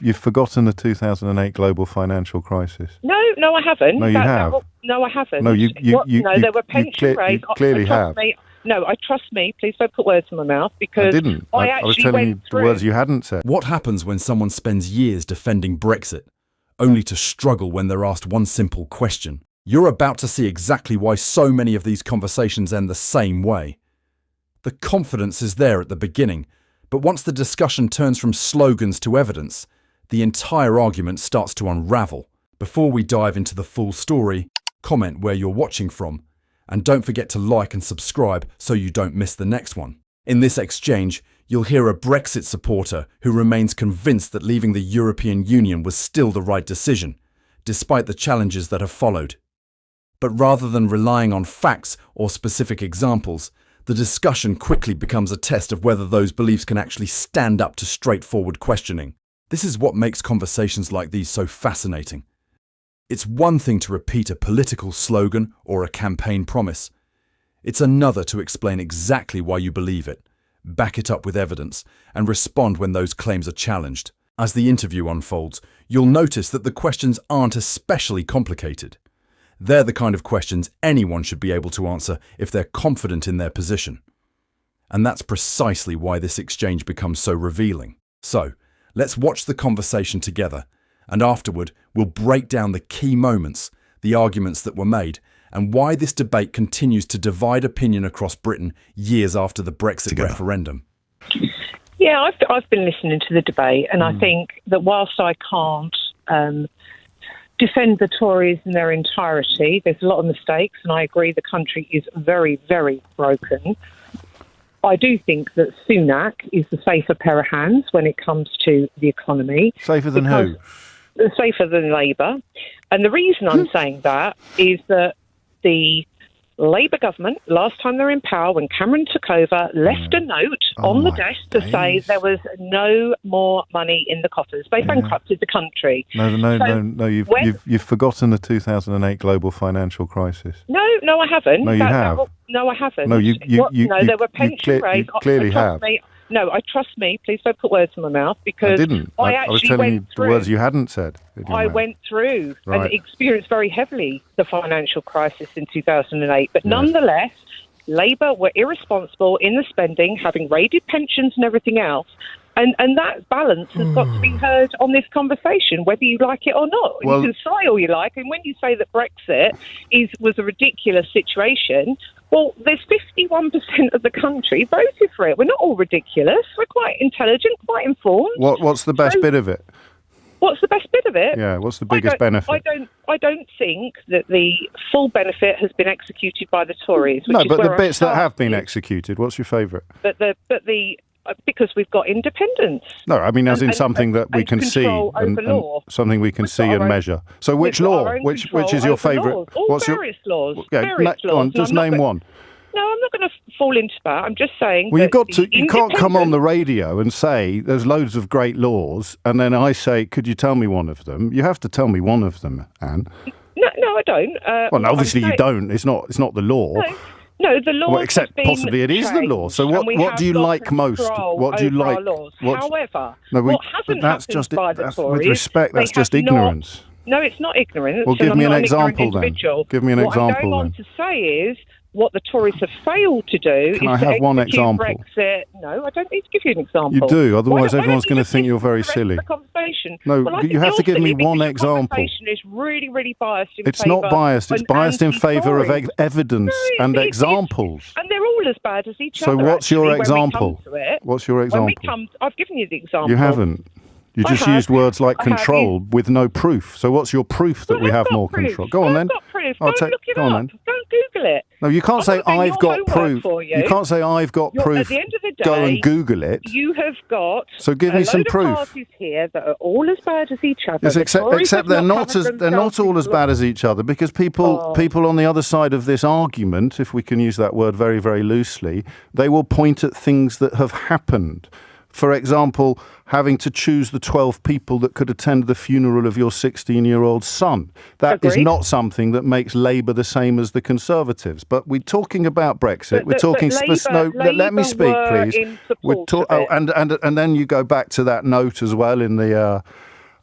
You've forgotten the 2008 global financial crisis. No, I haven't. No, you have. No, I haven't. No, there were pension rates. Clearly have. Trust me. Please don't put words in my mouth because I didn't. I was telling you the words you hadn't said. What happens when someone spends years defending Brexit, only to struggle when they're asked one simple question? You're about to see exactly why so many of these conversations end the same way. The confidence is there at the beginning, but once the discussion turns from slogans to evidence, the entire argument starts to unravel. Before we dive into the full story, comment where you're watching from, and don't forget to like and subscribe so you don't miss the next one. In this exchange, you'll hear a Brexit supporter who remains convinced that leaving the European Union was still the right decision, despite the challenges that have followed. But rather than relying on facts or specific examples, the discussion quickly becomes a test of whether those beliefs can actually stand up to straightforward questioning. This is what makes conversations like these so fascinating. It's one thing to repeat a political slogan or a campaign promise. It's another to explain exactly why you believe it, back it up with evidence, and respond when those claims are challenged. As the interview unfolds, you'll notice that the questions aren't especially complicated. They're the kind of questions anyone should be able to answer if they're confident in their position. And that's precisely why this exchange becomes so revealing. So, let's watch the conversation together, and afterward, we'll break down the key moments, the arguments that were made, and why this debate continues to divide opinion across Britain years after the Brexit referendum. Yeah, I've been listening to the debate, and I think that whilst I can't defend the Tories in their entirety, there's a lot of mistakes, and I agree the country is very, very broken. I do think that Sunak is the safer pair of hands when it comes to the economy. Safer than who? Safer than Labour. And the reason I'm saying that is that the Labour government, last time they were in power, when Cameron took over, left a note on the desk to say there was no more money in the coffers. They bankrupted the country. No, you've forgotten the 2008 global financial crisis. No, I haven't. No, you have. No, I haven't. No, there were pension rates. You clearly have. Trust me. Please don't put words in my mouth because I didn't. I was telling you the words you hadn't said. I went through and experienced very heavily the financial crisis in 2008. But nonetheless, Labour were irresponsible in the spending, having raided pensions and everything else. And that balance has got to be heard on this conversation, whether you like it or not. Well, you can say all you like, and when you say that Brexit was a ridiculous situation, well, there's 51% of the country voted for it. We're not all ridiculous. We're quite intelligent, quite informed. What's the best bit of it? What's the best bit of it? Yeah, what's the biggest benefit? I don't think that the full benefit has been executed by the Tories. No, but the bits that have been executed, what's your favourite? Because we've got independence. No, I mean as in something that we can see and something we can see and measure. So which law? Which is your favourite? Various laws. Various laws. Just name one. No, I'm not going to fall into that. I'm just saying. Well, you can't come on the radio and say there's loads of great laws, and then I say, could you tell me one of them? You have to tell me one of them, Anne. No, I don't. Well, obviously you don't. It's not the law. No, the law. Well, except possibly it is the law. So what do you like most? What do you like? However, what hasn't happened by the Tories, with respect, that's just ignorance. No, it's not ignorance. Well, give me an example then. Give me an example. What I'm going on to say is what the Tories have failed to do. Can I have one example? Brexit. No, I don't need to give you an example. You do, otherwise everyone's going to think you're very silly. The conversation. No, you have to give me one example. The conversation is really, really biased in It's not biased. It's biased in favour of evidence and examples. And they're all as bad as each other. So what's your example? What's your example? I've given you the example. You haven't. You just used words like control with no proof. So what's your proof that we have more control? Go on then. I've got proof. Go look it up. Don't Google it. No, you can't say I've got proof. You can't say I've got proof. At the end of the day, go and Google it. You have got so give me some proof. Parties here that are all as bad as each other. Yes, except they're not all as bad as each other because people on the other side of this argument, if we can use that word very, very loosely, they will point at things that have happened. For example, having to choose the 12 people that could attend the funeral of your 16-year-old son. That is not something that makes Labour the same as the Conservatives. But we're talking about Brexit. We're talking... let me speak, please. And then you go back to that note as well in the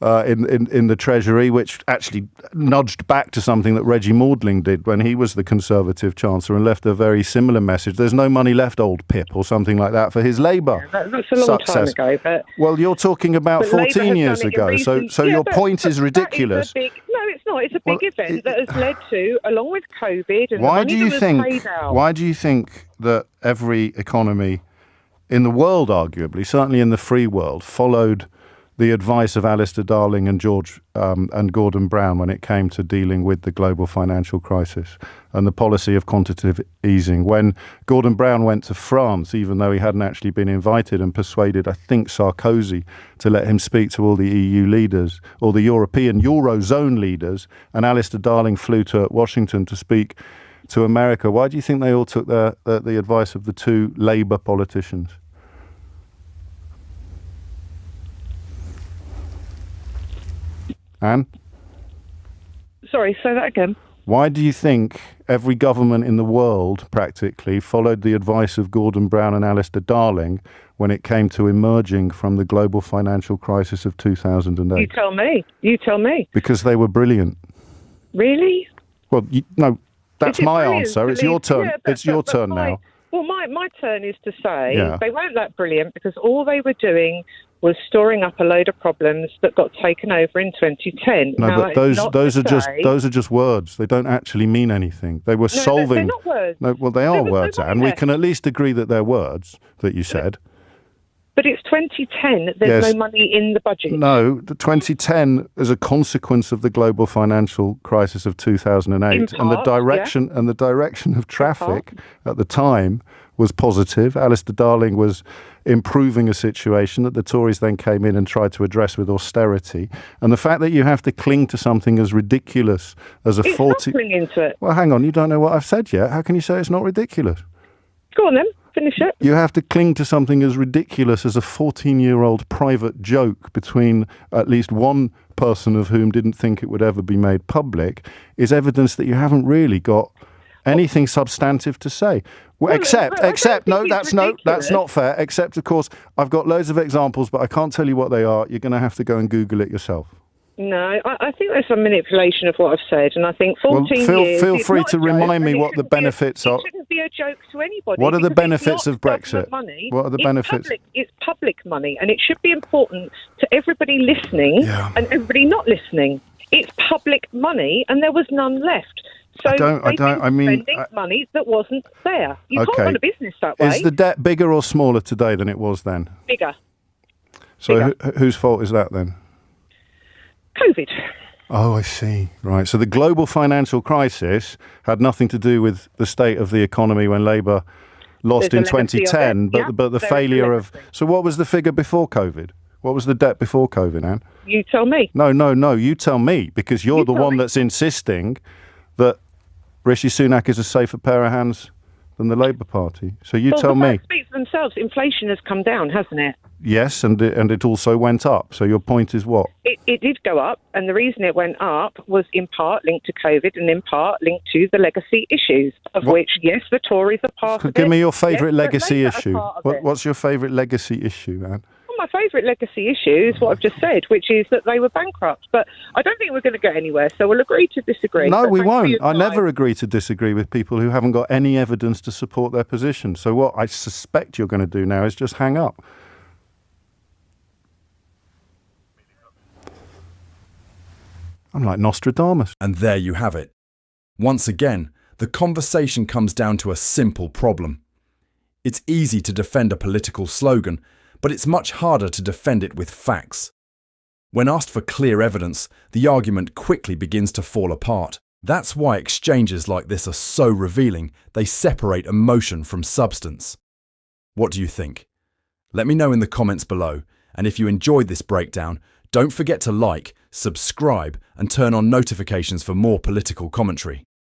in the Treasury, which actually nudged back to something that Reggie Maudling did when he was the Conservative Chancellor and left a very similar message. There's no money left, old Pip, or something like that for his Labour that's a long success. time ago. But, well, you're talking about 14 years ago, so your point is ridiculous. No, it's not. It's a big event that has led to, along with COVID, and why the money that was paid out. Why do you think that every economy in the world, arguably, certainly in the free world, followed the advice of Alistair Darling and and Gordon Brown when it came to dealing with the global financial crisis and the policy of quantitative easing? When Gordon Brown went to France, even though he hadn't actually been invited, and persuaded, I think, Sarkozy to let him speak to all the EU leaders or the European Eurozone leaders, and Alistair Darling flew to Washington to speak to America, why do you think they all took the advice of the two Labour politicians? Anne? Sorry, say that again. Why do you think every government in the world, practically, followed the advice of Gordon Brown and Alistair Darling when it came to emerging from the global financial crisis of 2008? You tell me. Because they were brilliant. Really? Well, no, that's my answer. It's your turn. It's your turn now. Well, my turn is to say they weren't that brilliant because all they were doing was storing up a load of problems that got taken over in 2010. No, but those are just words. They don't actually mean anything. They were solving. They're not words. No, well, they are words, and we can at least agree that they're words that you said. But it's 2010. There's no money in the budget. No, the 2010 is a consequence of the global financial crisis of 2008, and the direction of traffic at the time was positive. Alistair Darling was improving a situation that the Tories then came in and tried to address with austerity. And the fact that you have to cling to something as ridiculous as a 40... It's not clinging to it. Well, hang on, you don't know what I've said yet. How can you say it's not ridiculous? Go on then, finish it. You have to cling to something as ridiculous as a 14-year-old private joke between at least one person of whom didn't think it would ever be made public is evidence that you haven't really got anything substantive to say. Except, that's not fair. Except, of course, I've got loads of examples, but I can't tell you what they are. You're going to have to go and Google it yourself. No, I think there's some manipulation of what I've said, and I think 14 years... Feel free to remind me what the benefits are. It shouldn't be a joke to anybody. What are the benefits of Brexit? Money. What are the benefits? It's public money, and it should be important to everybody listening and everybody not listening. It's public money, and there was none left. So spending money that wasn't there. You can't run a business that way. Is the debt bigger or smaller today than it was then? Bigger. So whose fault is that then? COVID. Oh, I see. Right. So the global financial crisis had nothing to do with the state of the economy when Labour lost in 2010, but the failure of... So what was the figure before COVID? What was the debt before COVID, Anne? You tell me. No, you tell me, because you're the one that's insisting that Rishi Sunak is a safer pair of hands than the Labour Party. So you tell me. The speak for themselves. Inflation has come down, hasn't it? Yes, and it also went up. So your point is what? It did go up, and the reason it went up was in part linked to COVID and in part linked to the legacy issues, of which, yes, the Tories are part of it. Give me your favourite legacy issue. What's your favourite legacy issue, Anne? My favourite legacy issue is what I've just said, which is that they were bankrupt. But I don't think we're going to get anywhere, so we'll agree to disagree. No, we won't. I never agree to disagree with people who haven't got any evidence to support their position. So what I suspect you're going to do now is just hang up. I'm like Nostradamus. And there you have it. Once again, the conversation comes down to a simple problem. It's easy to defend a political slogan, but it's much harder to defend it with facts. When asked for clear evidence, the argument quickly begins to fall apart. That's why exchanges like this are so revealing. They separate emotion from substance. What do you think? Let me know in the comments below, and if you enjoyed this breakdown, don't forget to like, subscribe, and turn on notifications for more political commentary.